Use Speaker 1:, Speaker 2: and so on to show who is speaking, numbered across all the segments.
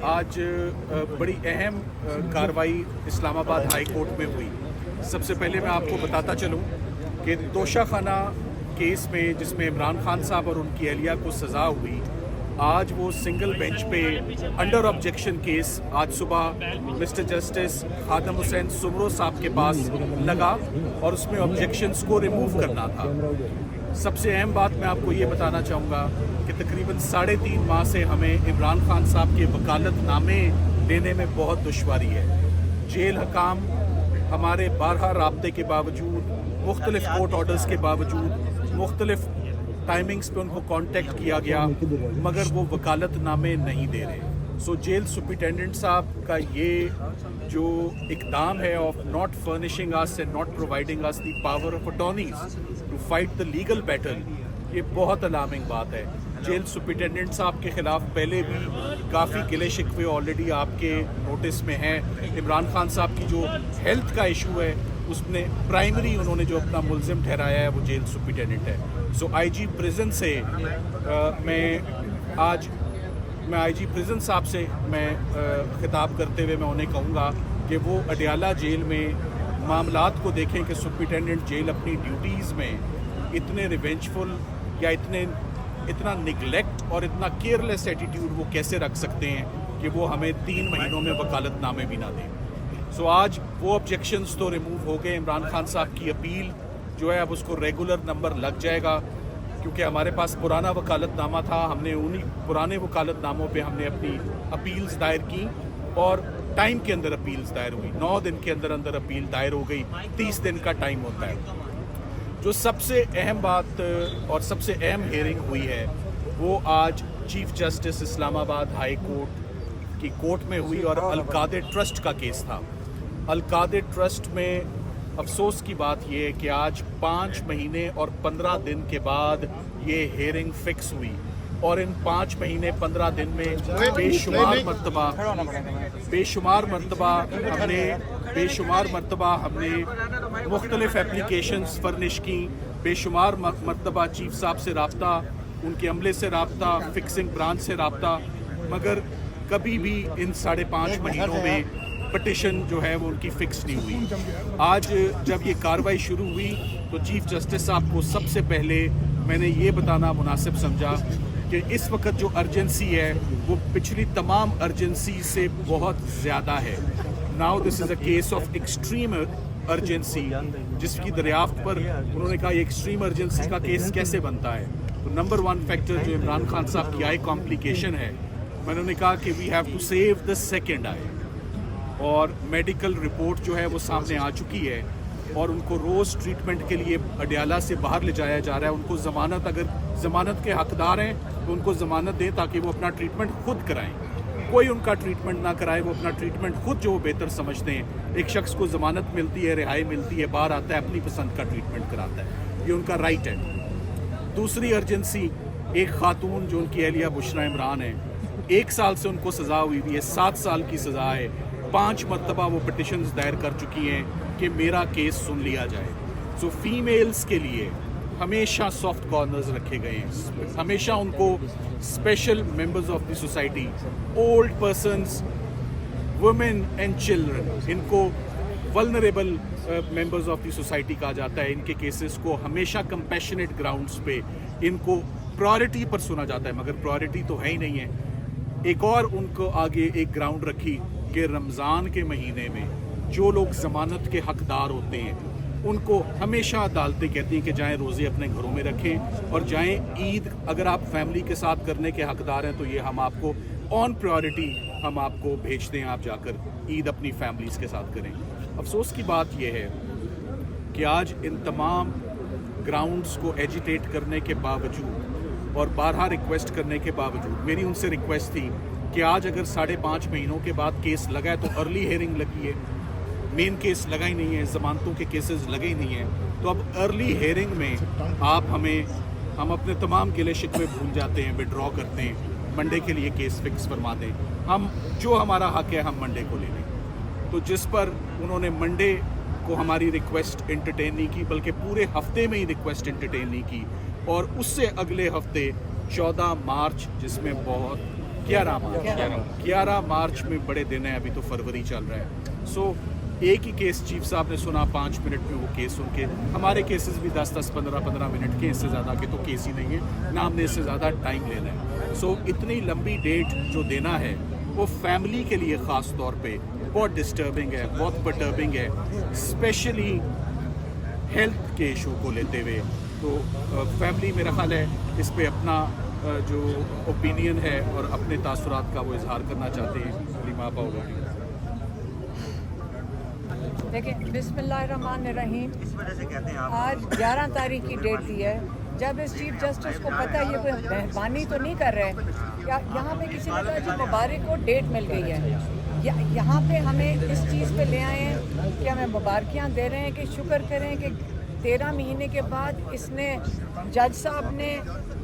Speaker 1: आज बड़ी अहम कार्रवाई इस्लामाबाद हाई कोर्ट में हुई। सबसे पहले मैं आपको बताता चलूं कि तोशाखाना केस में जिसमें इमरान खान साहब और उनकी अहलिया को सज़ा हुई, आज वो सिंगल बेंच पे अंडर ऑब्जेक्शन केस आज सुबह मिस्टर जस्टिस खादम हुसैन सुमरो साहब के पास लगा और उसमें ऑब्जेक्शंस को रिमूव करना था। सबसे अहम बात मैं आपको ये बताना चाहूँगा कि तकरीबन 3.5 माह से हमें इमरान खान साहब के वकालतनामे लेने में बहुत दुश्वारी है। जेल हकाम हमारे 12 राब्ते के बावजूद, मुख्तलिफ कोर्ट ऑर्डर्स के बावजूद, मुख्तलिफ टाइमिंग्स पे उनको कांटेक्ट किया गया, मगर वो वकालतनामे नहीं दे रहे। सो जेल सुपरिटेंडेंट साहब का ये जो इकदाम है of not furnishing us and not providing us the power of attorneys to fight the legal battle, ये बहुत अलार्मिंग बात है। जेल सुपरिटेंडेंट साहब के खिलाफ पहले भी काफ़ी गिले शिकवे ऑलरेडी आपके नोटिस में हैं। इमरान खान साहब की जो हेल्थ का इशू है उसने प्राइमरी उन्होंने जो अपना मुलजिम ठहराया है वो जेल सुपरिटेंडेंट है। सो आईजी प्रिजन से मैं आईजी प्रिजन साहब से खिताब करते हुए मैं उन्हें कहूँगा कि वो अडियाला जेल में मामलात को देखें कि सुपरिटेंडेंट जेल अपनी ड्यूटीज़ में इतने रिवेंजफुल या इतना निगलेक्ट और इतना केयरलेस एटीट्यूड वो कैसे रख सकते हैं कि वो हमें 3 महीनों में वकालतनामे भी ना दें। सो आज वो ऑब्जेक्शंस तो रिमूव हो गए। इमरान खान साहब की अपील जो है अब उसको रेगुलर नंबर लग जाएगा, क्योंकि हमारे पास पुराना वकालतनामा था। हमने उन्हीं पुराने वकालतनामों पे हमने अपनी अपील्स दायर की और टाइम के अंदर अपील्स दायर हुई। 9 दिन के अंदर अंदर अपील दायर हो गई। 30 दिन का टाइम होता है। जो सबसे अहम बात और सबसे अहम हियरिंग हुई है वो आज chief justice Islamabad high court की कोर्ट में हुई और अलकादे ट्रस्ट का केस था। अलकादे ट्रस्ट में अफसोस की बात ये है कि आज 5 महीने और 15 दिन के बाद ये हियरिंग फिक्स हुई और इन 5 महीने 15 दिन में बेशुमार मरतबा हमने मुख्तलिफ एप्लीकेशंस फर्निश की, बेशुमार मरतबा चीफ साहब से रब्ता, उनके अमले से रब्ता, फिक्सिंग ब्रांच से रब्ता, मगर कभी भी इन 5.5 महीनों में पटिशन जो है वो उनकी फिक्स नहीं हुई। आज जब ये कार्रवाई शुरू हुई तो चीफ जस्टिस साहब को सबसे पहले मैंने ये बताना मुनासिब समझा कि इस वक्त जो अर्जेंसी है वो पिछली तमाम अर्जेंसी से बहुत ज़्यादा है। Now this is a case of extreme urgency, जिसकी दरियाफ्त पर उन्होंने कहा ये एक्सट्रीम अर्जेंसी का केस कैसे बनता है। तो नंबर 1 फैक्टर जो इमरान खान साहब की आई कॉम्प्लिकेशन है, मैंने उन्हें कहा कि we have to save the second eye, और मेडिकल रिपोर्ट जो है वो सामने आ चुकी है और उनको रोज़ ट्रीटमेंट के लिए अडियाला से बाहर ले जाया जा रहा है। उनको ज़मानत, अगर ज़मानत के हकदार हैं तो उनको ज़मानत दें ताकि वो अपना ट्रीटमेंट खुद कराएं। कोई उनका ट्रीटमेंट ना कराए, वो अपना ट्रीटमेंट खुद जो वो बेहतर समझते हैं। एक शख्स को ज़मानत मिलती है, रिहाई मिलती है, बाहर आता है, अपनी पसंद का ट्रीटमेंट कराता है, ये उनका राइट है। दूसरी अर्जेंसी, एक खातून जो उनकी अहलिया बुशरा इमरान है, 1 साल से उनको सज़ा हुई है, 7 साल की सज़ा है। 5 मरतबा वो पिटिशन्स दायर कर चुकी हैं कि मेरा केस सुन लिया जाए। सो फीमेल्स के लिए हमेशा सॉफ्ट कॉर्नर्स रखे गए हैं, हमेशा उनको special members of the society, old persons, women and children, इनको vulnerable members of the society कहा जाता है। इनके केसेस को हमेशा कंपैशनेट ग्राउंड्स पे इनको प्रायोरिटी पर सुना जाता है, मगर प्रायोरिटी तो है ही नहीं है। एक और उनको आगे एक ग्राउंड रखी कि रमज़ान के महीने में जो लोग ज़मानत के हकदार होते हैं उनको हमेशा अदालतें कहती हैं कि जाएं रोज़े अपने घरों में रखें और जाएं ईद, अगर आप फैमिली के साथ करने के हकदार हैं तो ये हम आपको ऑन प्रायोरिटी हम आपको भेजते हैं, आप जाकर ईद अपनी फैमिलीज़ के साथ करें। अफसोस की बात यह है कि आज इन तमाम ग्राउंड्स को एजिटेट करने के बावजूद और 12 रिक्वेस्ट करने के बावजूद मेरी उनसे रिक्वेस्ट थी कि आज अगर 5.5 महीनों के बाद केस लगा है तो अर्ली हियरिंग लगी है, मेन केस लगा ही नहीं है, ज़मानतों के केसेस लगे ही नहीं हैं, तो अब अर्ली हियरिंग में आप हम अपने तमाम गिले शिकवे भूल जाते हैं, विड्रॉ करते हैं, मंडे के लिए केस फिक्स फरमा दें, हम जो हमारा हक है हम मंडे को ले लें। तो जिस पर उन्होंने मंडे को हमारी रिक्वेस्ट एंटरटेन नहीं की, बल्कि पूरे हफ्ते में ही रिक्वेस्ट एंटरटेन नहीं की, और उससे अगले हफ्ते 14 मार्च, जिसमें बहुत 11 मार्च में बड़े दिन है, अभी तो फरवरी चल रहा है। सो एक ही केस चीफ साहब ने सुना, 5 मिनट में वो केस सुन के, हमारे केसेस भी 10-10, 15-15 मिनट के, इससे ज़्यादा के तो केस ही नहीं है ना, हमने इससे ज़्यादा टाइम लेना है। सो इतनी लंबी डेट जो देना है वो फैमिली के लिए ख़ास तौर पे बहुत डिस्टर्बिंग है, बहुत परटर्बिंग है, स्पेशली हेल्थ के इशू को लेते हुए। तो फैमिली मेरा ख्याल है इस पे अपना जो ओपिनियन है और अपने तासुरात का वो इजहार करना चाहते हैं। लीमा पाओ।
Speaker 2: देखिए, बिस्मिल्लाहिर्रहमानिर्रहीम, आज 11 तारीख की डेट दी है। जब इस चीफ जस्टिस को पता है ये कोई मेहरबानी तो नहीं कर रहे, या यहाँ पे किसी ने कहा जी मुबारक को डेट मिल गई है, यहाँ पे हमें इस चीज़ पे ले आए हैं कि हमें मुबारकियाँ दे रहे हैं कि शुक्र करें कि 13 महीने के बाद इसने, जज साहब ने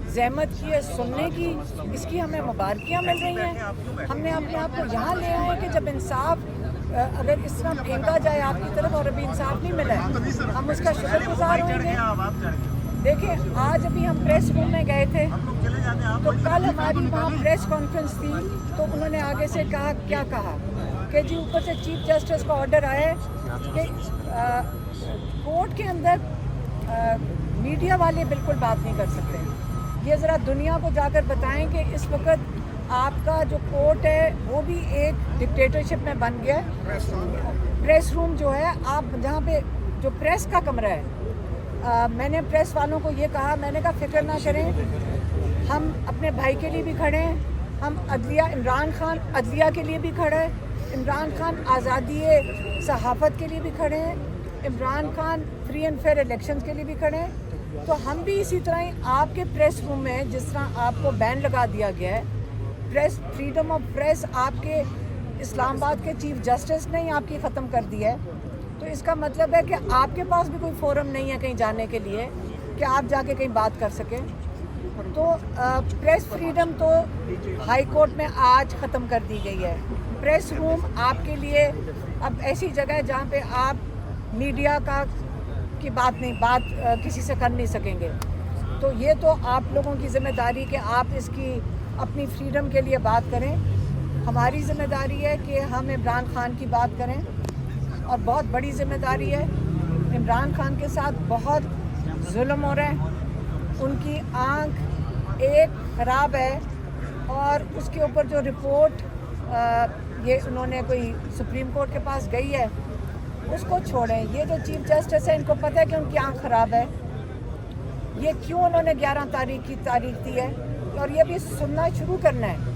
Speaker 2: ज़हमत की है सुनने की, इसकी हमें मुबारकियाँ मिल रही हैं। हमने अपने आप को यहाँ ले आए कि जब इंसाफ अगर इस तरह फेंका जाए आपकी तरफ और अभी इंसाफ नहीं मिला है, हम उसका शुक्रगुजार होंगे। देखिए, आज अभी हम प्रेस रूम में गए थे, तो कल हमारी वहाँ प्रेस कॉन्फ्रेंस थी, तो उन्होंने आगे से कहा, क्या कहा कि जी ऊपर से चीफ जस्टिस का ऑर्डर आया है कि कोर्ट के अंदर मीडिया वाले बिल्कुल बात नहीं कर सकते। ये ज़रा दुनिया को जाकर बताएं कि इस वक्त आपका जो कोर्ट है वो भी एक डिक्टेटरशिप में बन गया है। प्रेस रूम जो है, आप जहाँ पे जो प्रेस का कमरा है, मैंने प्रेस वालों को ये कहा, मैंने कहा फिक्र ना करें, हम अपने भाई के लिए भी खड़े हैं, हम अदलिया, इमरान खान अदलिया के लिए भी खड़े हैं, इमरान खान आज़ादी सहाफ़त के लिए भी खड़े हैं, Imran Khan free and fair elections के लिए भी खड़े हैं। तो हम भी इसी तरह ही आपके प्रेस रूम में, जिस तरह आपको बैन लगा दिया गया है, प्रेस फ्रीडम ऑफ प्रेस आपके इस्लामाबाद के चीफ जस्टिस ने ही आपकी ख़त्म कर दी है। तो इसका मतलब है कि आपके पास भी कोई फोरम नहीं है कहीं जाने के लिए कि आप जाके कहीं बात कर सकें। तो प्रेस फ्रीडम तो हाई कोर्ट में आज ख़त्म कर दी गई है। प्रेस रूम आपके लिए अब ऐसी जगह है जहाँ पे आप मीडिया की बात किसी से कर नहीं सकेंगे। तो ये तो आप लोगों की ज़िम्मेदारी कि आप इसकी अपनी फ्रीडम के लिए बात करें। हमारी ज़िम्मेदारी है कि हम इमरान खान की बात करें, और बहुत बड़ी ज़िम्मेदारी है। इमरान खान के साथ बहुत जुल्म हो रहा है, उनकी आँख एक ख़राब है, और उसके ऊपर जो रिपोर्ट ये उन्होंने कोई सुप्रीम कोर्ट के पास गई है, उसको छोड़ें। ये जो चीफ जस्टिस है, इनको पता है कि उनकी आँख ख़राब है, ये क्यों उन्होंने 11 तारीख की तारीख दी है, और ये भी सुनना शुरू करना है।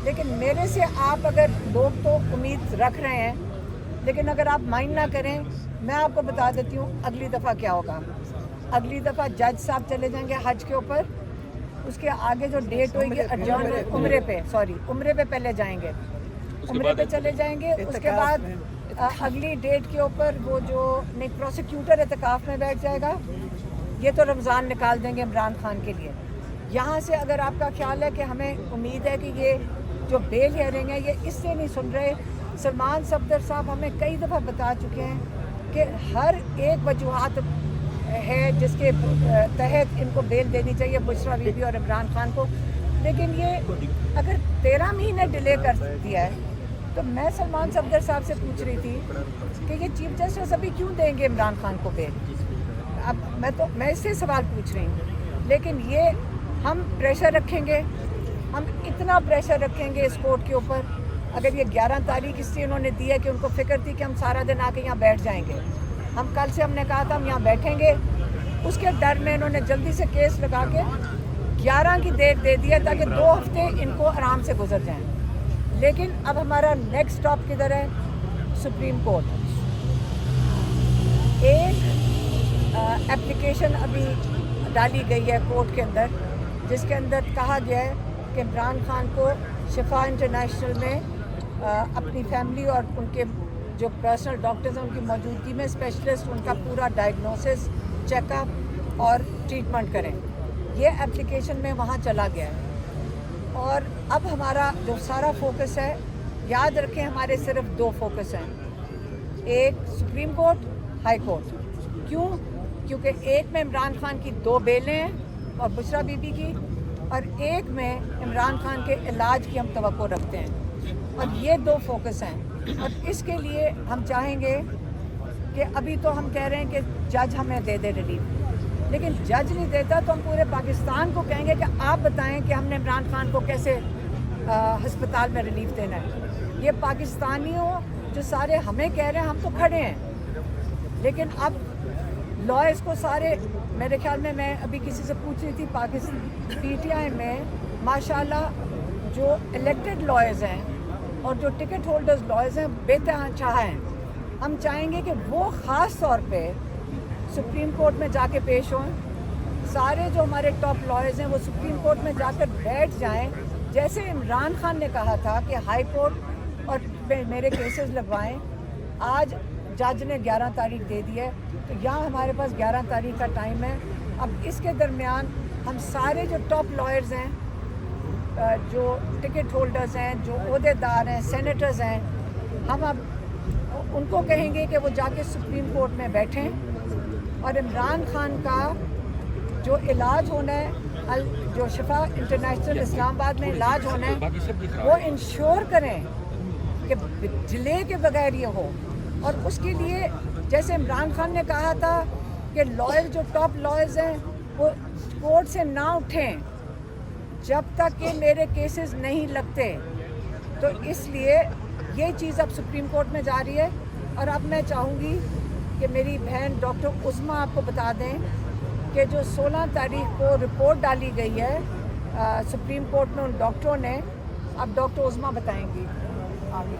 Speaker 2: लेकिन मेरे से आप, अगर लोग तो उम्मीद रख रहे हैं, लेकिन अगर आप माइंड ना करें, मैं आपको बता देती हूँ अगली दफ़ा क्या होगा। अगली दफ़ा जज साहब चले जाएंगे हज के ऊपर, उसके आगे जो डेट होगी उम्रे पे पहले जाएंगे, उम्रे पे चले जाएंगे। उसके बाद अगली डेट के ऊपर वो जो नहीं प्रोसिक्यूटर एतकाफ़ में बैठ जाएगा, ये तो रमज़ान निकाल देंगे इमरान खान के लिए। यहाँ से अगर आपका ख्याल है कि हमें उम्मीद है कि ये जो बेल हियरिंग है ये इससे नहीं सुन रहे, सलमान सफदर साहब हमें कई दफ़ा बता चुके हैं कि हर एक वजूहात है जिसके तहत इनको बेल देनी चाहिए बुशरा बीबी और इमरान खान को। लेकिन ये अगर 13 महीने डिले कर दिया है, तो मैं सलमान सफदर साहब से पूछ रही थी कि ये चीफ जस्टिस अभी क्यों देंगे इमरान खान को बेल। अब मैं इससे सवाल पूछ रही हूँ। लेकिन ये हम प्रेशर रखेंगे, हम इतना प्रेशर रखेंगे इस कोर्ट के ऊपर। अगर ये 11 तारीख इससे उन्होंने दी है कि उनको फिक्र थी कि हम सारा दिन आके यहाँ बैठ जाएंगे, हम कल से हमने कहा था हम यहाँ बैठेंगे, उसके डर में इन्होंने जल्दी से केस लगा के 11 की डेट दे दी है ताकि 2 हफ्ते इनको आराम से गुजर जाएं। लेकिन अब हमारा नेक्स्ट स्टॉप किधर है? Supreme court. एक एप्लीकेशन अभी डाली गई है कोर्ट के अंदर, जिसके अंदर कहा गया है कि इमरान खान को शिफा इंटरनेशनल में अपनी फैमिली और उनके जो पर्सनल डॉक्टर्स हैं उनकी मौजूदगी में स्पेशलिस्ट उनका पूरा डायग्नोसिस, चेकअप और ट्रीटमेंट करें। ये एप्लीकेशन में वहाँ चला गया है। और अब हमारा जो सारा फोकस है, याद रखें हमारे सिर्फ 2 फोकस हैं, एक सुप्रीम कोर्ट, हाई कोर्ट। क्यों? क्योंकि एक में इमरान खान की 2 बेलें हैं और बुशरा बीबी की, اور ایک میں عمران خان کے علاج کی ہم توقع رکھتے ہیں، اور یہ دو فوکس ہیں۔ اور اس کے لیے ہم چاہیں گے کہ ابھی تو ہم کہہ رہے ہیں کہ جج ہمیں دے دے ریلیف، لیکن جج نہیں دیتا تو ہم پورے پاکستان کو کہیں گے کہ آپ بتائیں کہ ہم نے عمران خان کو کیسے ہسپتال میں ریلیف دینا ہے۔ یہ پاکستانیوں جو سارے ہمیں کہہ رہے ہیں، ہم تو کھڑے ہیں، لیکن اب لائرس کو سارے، میرے خیال میں ابھی کسی سے پوچھ رہی تھی پاکستان پی ٹی آئی میں ماشاءاللہ جو الیکٹڈ لائرز ہیں اور جو ٹکٹ ہولڈرز لائرز ہیں بےتحاشا ہیں۔ ہم چاہیں گے کہ وہ خاص طور پہ سپریم کورٹ میں جا کے پیش ہوں، سارے جو ہمارے ٹاپ لائرز ہیں وہ سپریم کورٹ میں جا کر بیٹھ جائیں، جیسے عمران خان نے کہا تھا کہ ہائی کورٹ اور میرے کیسز لگوائیں۔ آج جج نے 11 تاریخ دے دی ہے، تو یہاں ہمارے پاس 11 تاریخ کا ٹائم ہے۔ اب اس کے درمیان ہم سارے جو ٹاپ لائرز ہیں، جو ٹکٹ ہولڈرز ہیں، جو عہدے دار ہیں، سینیٹرز ہیں، ہم اب ان کو کہیں گے کہ وہ جا کے سپریم کورٹ میں بیٹھیں اور عمران خان کا جو علاج ہونا ہے، جو شفا انٹرنیشنل اسلام آباد میں علاج ہونا ہے، وہ انشور کریں کہ ڈیلے کے بغیر یہ ہو۔ اور اس کے لیے جیسے عمران خان نے کہا تھا کہ لائر جو ٹاپ لائرز ہیں وہ کورٹ سے نہ اٹھیں جب تک کہ میرے کیسز نہیں لگتے، تو اس لیے یہ چیز اب سپریم کورٹ میں جا رہی ہے۔ اور اب میں چاہوں گی کہ میری بہن ڈاکٹر عظمیٰ آپ کو بتا دیں کہ جو 16 تاریخ کو رپورٹ ڈالی گئی ہے سپریم کورٹ میں ان ڈاکٹروں نے، اب ڈاکٹر عظمیٰ بتائیں گی آگے۔